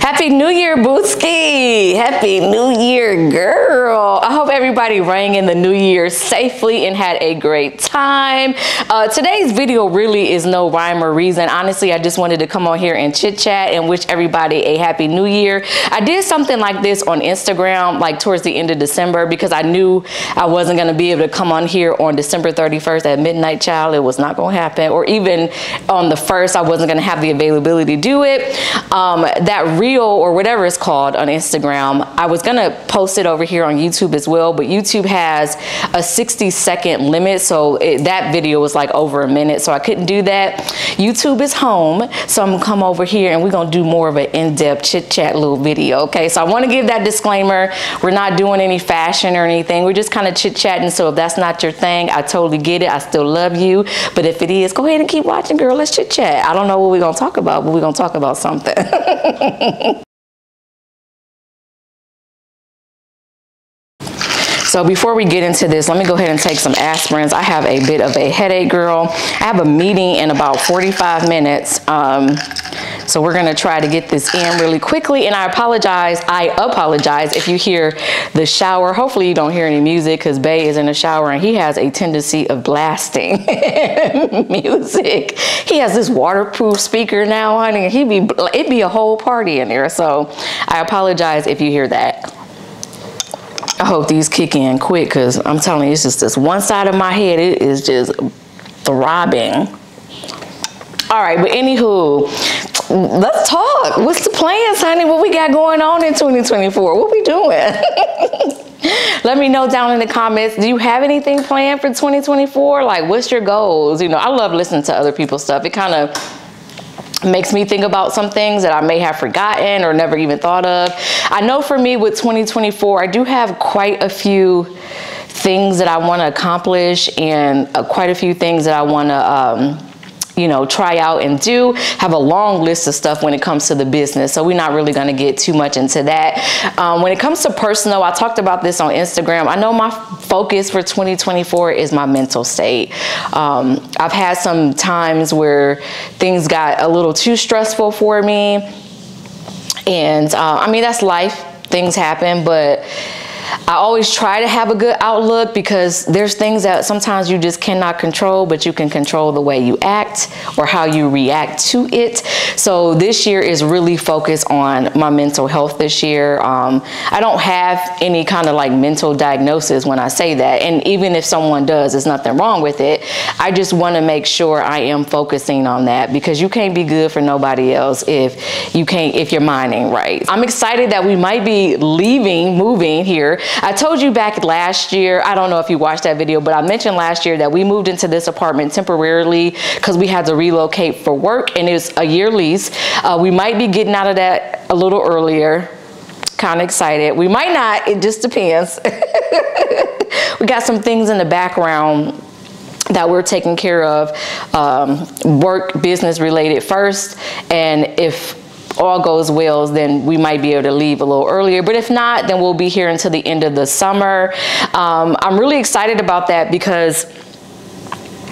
Happy New Year, Booski. Happy New Year, girl. I hope everybody rang in the new year safely and had a great time. Today's video really is no rhyme or reason. Honestly, I just wanted to come on here and chit chat and wish everybody a happy new year. I did something like this on Instagram, like towards the end of December, because I knew I wasn't going to be able to come on here on December 31st at midnight, child. It was not going to happen. Or even on the 1st, I wasn't going to have the availability to do it. That reel or whatever it's called on Instagram, I was going to post it over here on YouTube as well, but YouTube has a 60-second limit, so that video was like over a minute, so I couldn't do that. YouTube is home, so I'm gonna come over here and we're gonna do more of an in-depth chit-chat little video, okay? So I want to give that disclaimer. We're not doing any fashion or anything. We're just kind of chit-chatting, so if that's not your thing, I totally get it. I still love you, but if it is, go ahead and keep watching, girl. Let's chit-chat. I don't know what we're gonna talk about, but we're gonna talk about something. So before we get into this, let me go ahead and take some aspirins. I have a bit of a headache, girl. I have a meeting in about 45 minutes. So we're gonna try to get this in really quickly. And I apologize if you hear the shower. Hopefully you don't hear any music, because Bay is in the shower and he has a tendency of blasting music. He has this waterproof speaker now, honey. It'd be a whole party in there. So I apologize if you hear that. I hope these kick in quick, because I'm telling you, it's just this one side of my head. It is just throbbing. All right, but anywho, let's talk. What's the plans, honey? What we got going on in 2024? What we doing? Let me know down in the comments. Do you have anything planned for 2024? Like, what's your goals? You know, I love listening to other people's stuff. It kind of makes me think about some things that I may have forgotten or never even thought of. I know for me with 2024, I do have quite a few things that I want to accomplish, and quite a few things that I want to you know, try out and do. Have a long list of stuff when it comes to the business, so we're not really going to get too much into that. When it comes to personal, I talked about this on Instagram. I know my focus for 2024 is my mental state. I've had some times where things got a little too stressful for me, and I mean, that's life. Things happen, but I always try to have a good outlook, because there's things that sometimes you just cannot control, but you can control the way you act or how you react to it. So this year is really focused on my mental health this year. I don't have any kind of like mental diagnosis when I say that. And even if someone does, there's nothing wrong with it. I just want to make sure I am focusing on that, because you can't be good for nobody else if your mind ain't right. I'm excited that we might be moving here. I told you back last year, I don't know if you watched that video, but I mentioned last year that we moved into this apartment temporarily because we had to relocate for work, and it's a year lease. We might be getting out of that a little earlier. Kind of excited. We might not, it just depends. We got some things in the background that we're taking care of, work, business related first, and if all goes well, then we might be able to leave a little earlier. But if not, then we'll be here until the end of the summer. I'm really excited about that, because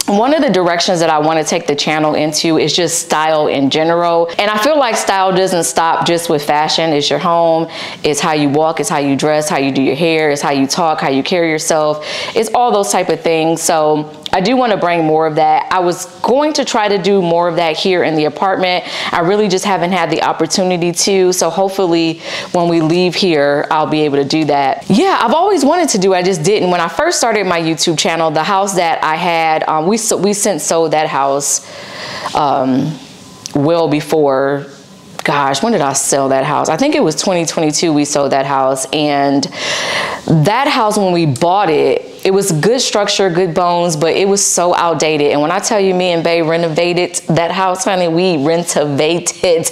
one of the directions that I want to take the channel into is just style in general. And I feel like style doesn't stop just with fashion. It's your home, it's how you walk, it's how you dress, how you do your hair, it's how you talk, how you carry yourself. It's all those type of things. So I do want to bring more of that. I was going to try to do more of that here in the apartment. I really just haven't had the opportunity to. So hopefully when we leave here, I'll be able to do that. Yeah, I've always wanted to do it. I just didn't. When I first started my YouTube channel, the house that I had, we since sold that house well before, gosh, when did I sell that house? I think it was 2022 we sold that house. And that house, when we bought it, it was good structure, good bones, but it was so outdated. And when I tell you, me and Bae renovated that house, honey, we renovated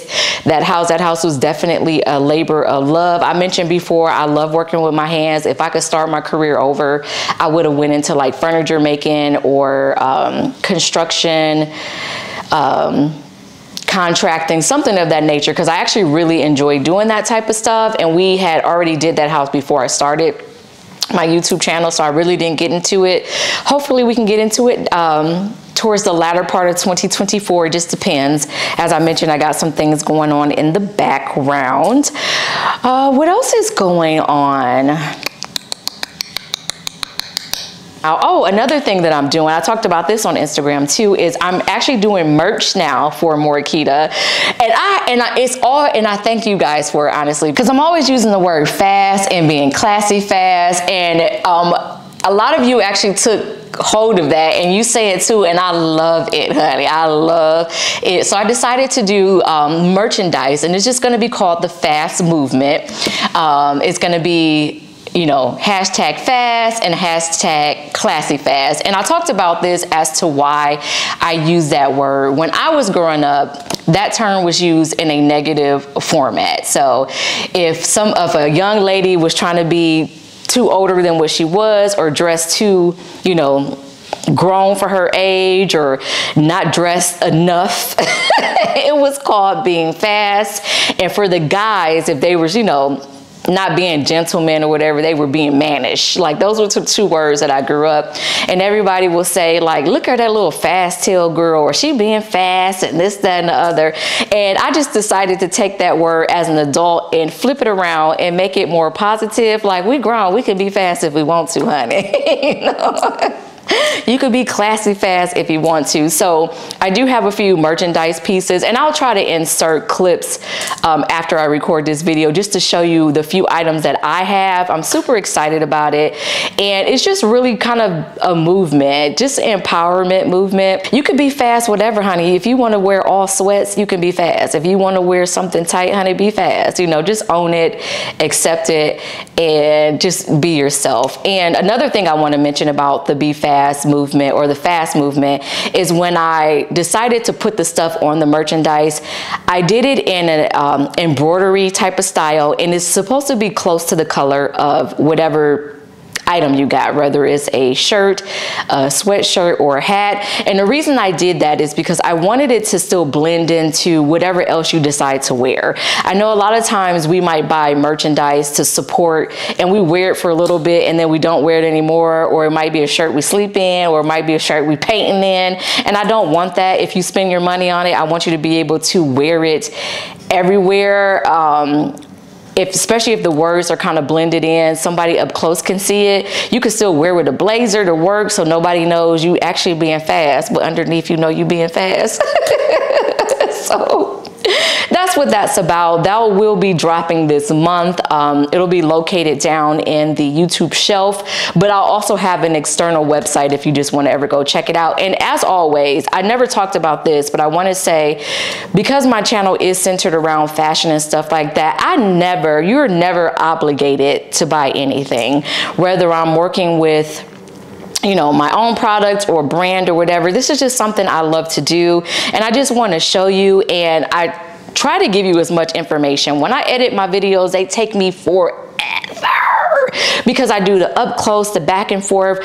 that house. That house was definitely a labor of love. I mentioned before, I love working with my hands. If I could start my career over, I would have went into like furniture making or construction, contracting, something of that nature, because I actually really enjoy doing that type of stuff. And we had already did that house before I started my YouTube channel, so I really didn't get into it. Hopefully we can get into it towards the latter part of 2024. It just depends. As I mentioned, I got some things going on in the background. What else is going on? Oh, another thing that I'm doing, I talked about this on Instagram too, is I'm actually doing merch now for Morikita. And I thank you guys for it, honestly, because I'm always using the word fast and being classy fast. And a lot of you actually took hold of that and you say it too, and I love it, honey. I love it. So I decided to do merchandise, and it's just going to be called the Fast Movement. It's going to be, you know, hashtag fast and hashtag classy fast. And I talked about this as to why I use that word. When I was growing up, that term was used in a negative format. So if a young lady was trying to be too older than what she was, or dressed too, you know, grown for her age, or not dressed enough, it was called being fast. And for the guys, if they were, you know, not being gentlemen or whatever, they were being mannish. Like, those were two words that I grew up. And everybody will say, like, look at that little fast tail girl, or she being fast, and this, that, and the other. And I just decided to take that word as an adult and flip it around and make it more positive. Like, we grown, we can be fast if we want to, honey. You know? You could be classy fast if you want to. So I do have a few merchandise pieces, and I'll try to insert clips after I record this video just to show you the few items that I have. I'm super excited about it, and it's just really kind of a movement, just an empowerment movement. You could be fast, whatever, honey. If you want to wear all sweats, you can be fast. If you want to wear something tight, honey, be fast. You know, just own it, accept it, and just be yourself. And another thing I want to mention about the Be Fast movement, or the fast movement, is when I decided to put the stuff on the merchandise, I did it in an embroidery type of style, and it's supposed to be close to the color of whatever item you got, whether it's a shirt, a sweatshirt, or a hat. And the reason I did that is because I wanted it to still blend into whatever else you decide to wear. I know a lot of times we might buy merchandise to support, and we wear it for a little bit and then we don't wear it anymore, or it might be a shirt we sleep in, or it might be a shirt we painting in. And I don't want that. If you spend your money on it, I want you to be able to wear it everywhere. Especially if the words are kind of blended in, somebody up close can see it. You can still wear with a blazer to work, so nobody knows you actually being fast, but underneath you know you being fast. So that's what that's about. That will be dropping this month. It'll be located down in the YouTube shelf, but I'll also have an external website if you just want to ever go check it out. And as always, I never talked about this, but I want to say, because my channel is centered around fashion and stuff like that, you're never obligated to buy anything, whether I'm working with, you know, my own product or brand or whatever. This is just something I love to do, and I just want to show you, and I try to give you as much information. When I edit my videos, they take me forever because I do the up close, the back and forth.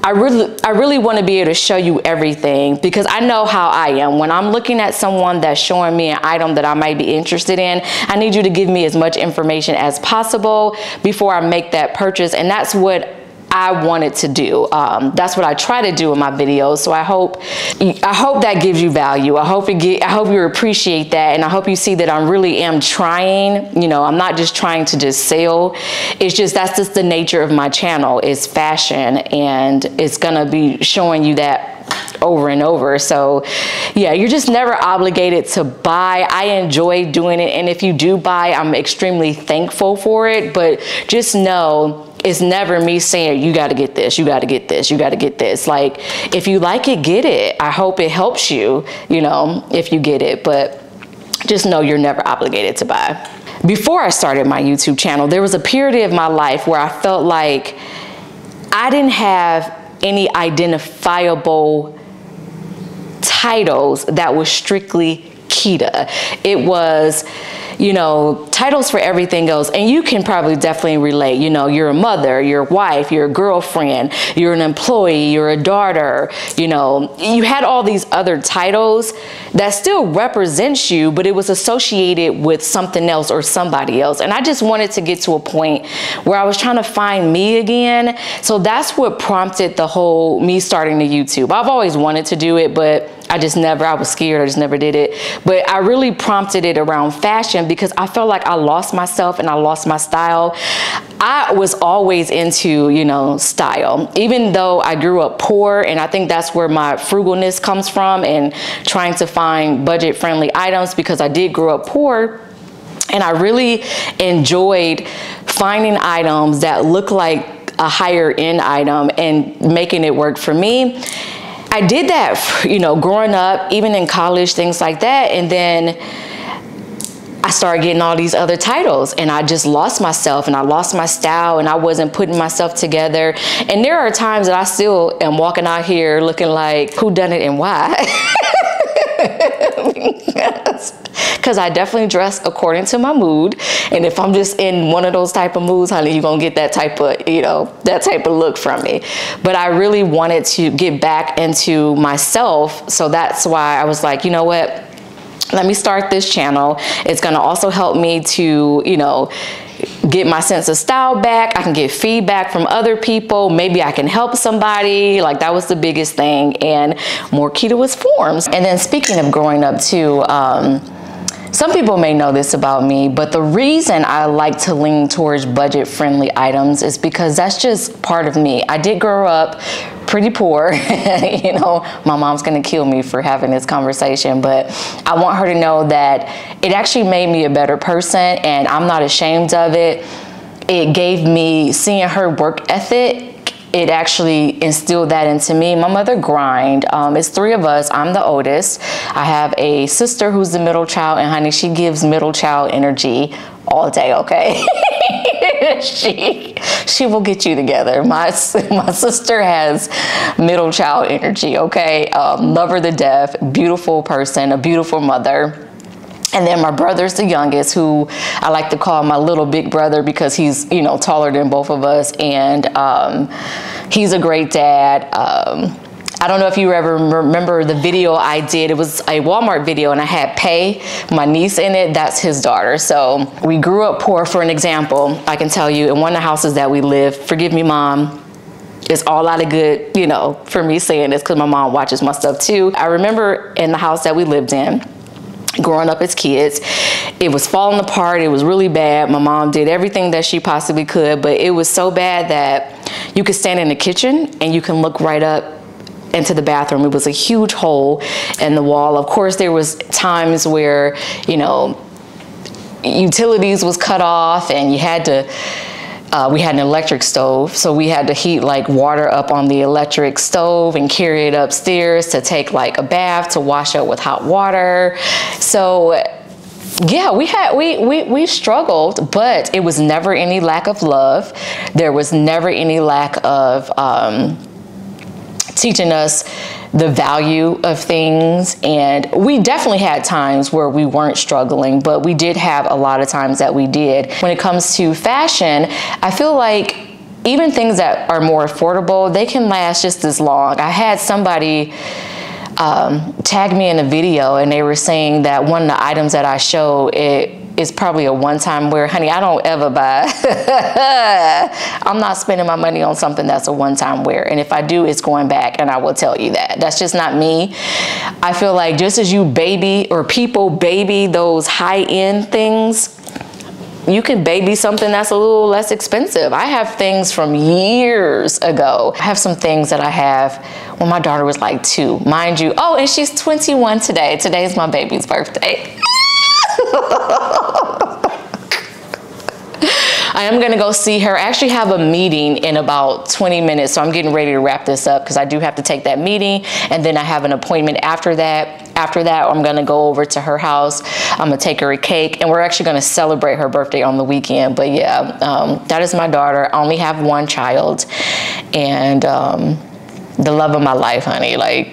I really want to be able to show you everything, because I know how I am. When I'm looking at someone that's showing me an item that I might be interested in, I need you to give me as much information as possible before I make that purchase. And that's what I wanted to do. That's what I try to do in my videos. So I hope that gives you value. I hope you appreciate that, and I hope you see that I really am trying. You know, I'm not just trying to just sell. It's just, that's just the nature of my channel, is fashion, and it's gonna be showing you that over and over. So yeah, you're just never obligated to buy. I enjoy doing it, and if you do buy, I'm extremely thankful for it. But just know, it's never me saying, you got to get this, you got to get this, you got to get this. Like, if you like it, get it. I hope it helps you, you know, if you get it. But just know you're never obligated to buy. Before I started my YouTube channel, there was a period of my life where I felt like I didn't have any identifiable titles that was strictly Kita. It was, you know, titles for everything else. And you can probably definitely relate. You know, you're a mother, you're a wife, you're a girlfriend, you're an employee, you're a daughter. You know, you had all these other titles that still represents you, but it was associated with something else or somebody else. And I just wanted to get to a point where I was trying to find me again. So that's what prompted the whole me starting the YouTube. I've always wanted to do it, but I was scared. I just never did it. But I really prompted it around fashion because I felt like I lost myself and I lost my style. I was always into, you know, style, even though I grew up poor. And I think that's where my frugalness comes from, and trying to find budget friendly items, because I did grow up poor. And I really enjoyed finding items that look like a higher end item and making it work for me. I did that, you know, growing up, even in college, things like that. And then I started getting all these other titles, and I just lost myself and I lost my style, and I wasn't putting myself together. And there are times that I still am walking out here looking like, who done it and why? Because I definitely dress according to my mood. And if I'm just in one of those type of moods, honey, you're going to get that type of, you know, that type of look from me. But I really wanted to get back into myself. So that's why I was like, you know what? Let me start this channel. It's going to also help me to, you know, get my sense of style back. I can get feedback from other people. Maybe I can help somebody. Like, that was the biggest thing. And more key to its forms. And then speaking of growing up too, some people may know this about me, but the reason I like to lean towards budget friendly items is because that's just part of me. I did grow up pretty poor. You know, my mom's gonna kill me for having this conversation, but I want her to know that it actually made me a better person, and I'm not ashamed of it. It gave me, seeing her work ethic, it actually instilled that into me. My mother grind. It's 3 of us. I'm the oldest. I have a sister who's the middle child, and honey, she gives middle child energy all day, okay? She will get you together. My sister has middle child energy, okay? Love her to death. Beautiful person, a beautiful mother. And then my brother's the youngest, who I like to call my little big brother because he's, you know, taller than both of us. And he's a great dad. I don't know if you ever remember the video I did. It was a Walmart video, and I had Pay, my niece, in it. That's his daughter. So we grew up poor. For an example, I can tell you, in one of the houses that we lived, forgive me, Mom, it's all out of good, you know, for me saying this because my mom watches my stuff too. I remember in the house that we lived in, growing up as kids, it was falling apart. It was really bad. My mom did everything that she possibly could, but it was so bad that you could stand in the kitchen and you can look right up into the bathroom. It was a huge hole in the wall. Of course, there was times where, you know, utilities was cut off, and you had to we had an electric stove, so we had to heat like water up on the electric stove and carry it upstairs to take like a bath, to wash up with hot water. So yeah, we struggled, but it was never any lack of love. There was never any lack of teaching us the value of things. And we definitely had times where we weren't struggling, but we did have a lot of times that we did. When it comes to fashion, I feel like even things that are more affordable, they can last just as long. I had somebody tag me in a video, and they were saying that one of the items that I show, it is probably a one-time wear. Honey, I don't ever buy. I'm not spending my money on something that's a one-time wear. And if I do, it's going back, and I will tell you that. That's just not me. I feel like just as you baby, or people baby those high-end things, you can baby something that's a little less expensive. I have things from years ago. I have some things that I have when my daughter was like 2. Mind you, oh, and she's 21 today. Today's my baby's birthday. I am gonna go see her. I actually have a meeting in about 20 minutes, so I'm getting ready to wrap this up because I do have to take that meeting, and then I have an appointment after that. After that, I'm gonna go over to her house. I'm gonna take her a cake, and we're actually gonna celebrate her birthday on the weekend. But yeah, that is my daughter. I only have one child, and the love of my life, honey. Like,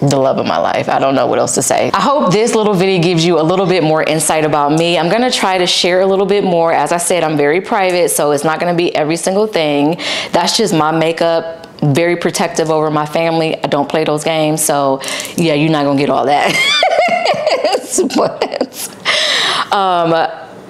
the love of my life. I don't know what else to say. I hope this little video gives you a little bit more insight about me. I'm gonna try to share a little bit more. As I said, I'm very private, so it's not gonna be every single thing. That's just my makeup. Very protective over my family. I don't play those games, so yeah, you're not gonna get all that.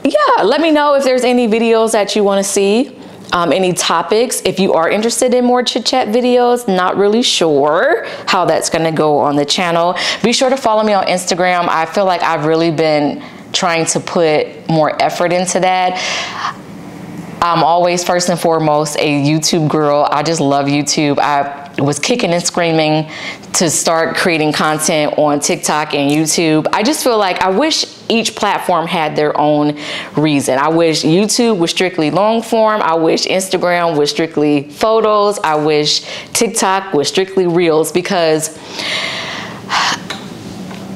Yeah, let me know if there's any videos that you wanna see. Any topics. If you are interested in more chit chat videos, not really sure how that's going to go on the channel, be sure to follow me on Instagram. I feel like I've really been trying to put more effort into that. I'm always first and foremost a YouTube girl. I just love YouTube. I was kicking and screaming to start creating content on TikTok and YouTube. I just feel like I wish each platform had their own reason. I wish YouTube was strictly long form. I wish Instagram was strictly photos. I wish TikTok was strictly reels, because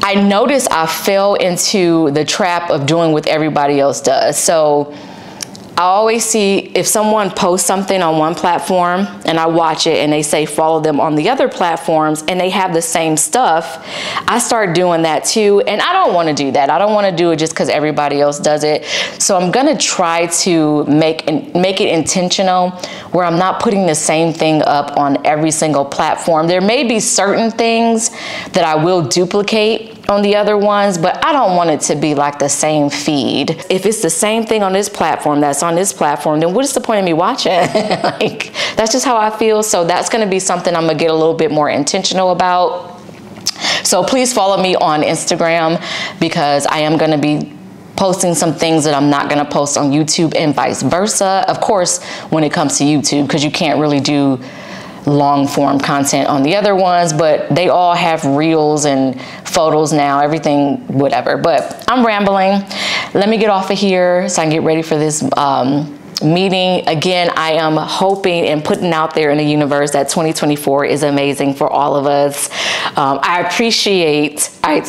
I noticed I fell into the trap of doing what everybody else does. So I always see if someone posts something on one platform and I watch it and they say follow them on the other platforms and they have the same stuff, I start doing that too. And I don't want to do that. I don't want to do it just because everybody else does it. So I'm going to try to make it intentional, where I'm not putting the same thing up on every single platform. There may be certain things that I will duplicate on the other ones, but I don't want it to be like the same feed. If it's the same thing on this platform that's on this platform, then what is the point of me watching? Like, that's just how I feel. So that's going to be something I'm gonna get a little bit more intentional about. So please follow me on Instagram, because I am going to be posting some things that I'm not going to post on YouTube, and vice versa. Of course, when it comes to YouTube, because you can't really do long form content on the other ones, but they all have reels and photos now, everything, whatever. But I'm rambling. Let me get off of here so I can get ready for this meeting. Again, I am hoping and putting out there in the universe that 2024 is amazing for all of us. I appreciate, I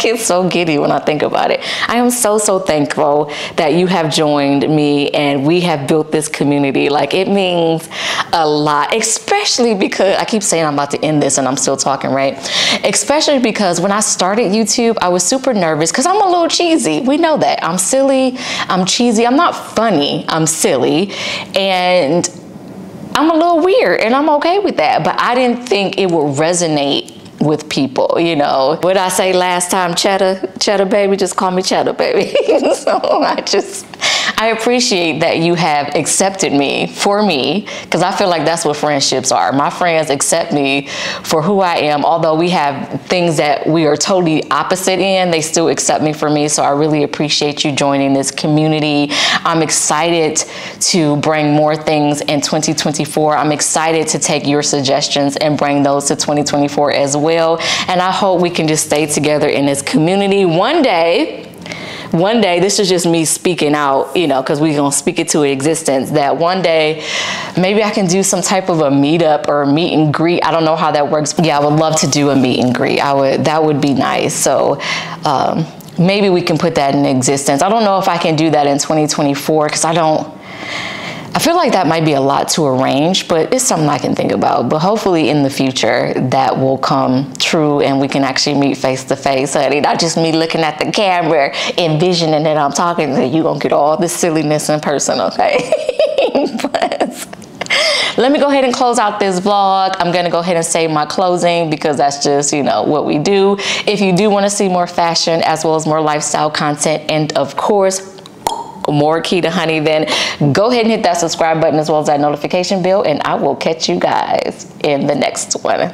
get so giddy when I think about it. I am so thankful that you have joined me and we have built this community. Like, it means a lot, especially because I keep saying I'm about to end this and I'm still talking, right? Especially because when I started YouTube, I was super nervous because I'm a little cheesy. We know that. I'm silly, I'm cheesy, I'm not funny, I'm silly, and I'm a little weird, and I'm okay with that. But I didn't think it would resonate with people, you know. What I say last time, cheddar baby, just call me cheddar baby. So I appreciate that you have accepted me for me, because I feel like that's what friendships are. My friends accept me for who I am. Although we have things that we are totally opposite in, they still accept me for me. So I really appreciate you joining this community. I'm excited to bring more things in 2024. I'm excited to take your suggestions and bring those to 2024 as well. And I hope we can just stay together in this community. One day, this is just me speaking out, you know, because we're going to speak it to existence, that one day maybe I can do some type of a meetup or a meet and greet. I don't know how that works. Yeah, I would love to do a meet and greet. That would be nice. So maybe we can put that in existence. I don't know if I can do that in 2024, because I feel like that might be a lot to arrange, but it's something I can think about. But hopefully in the future that will come true and we can actually meet face to face, honey. Not just me looking at the camera, envisioning that I'm talking to you. Gonna get all this silliness in person, okay? But let me go ahead and close out this vlog. I'm gonna go ahead and say my closing, because that's just, you know, what we do. If you do want to see more fashion as well as more lifestyle content, and of course more key to honey, then go ahead and hit that subscribe button as well as that notification bell, and I will catch you guys in the next one.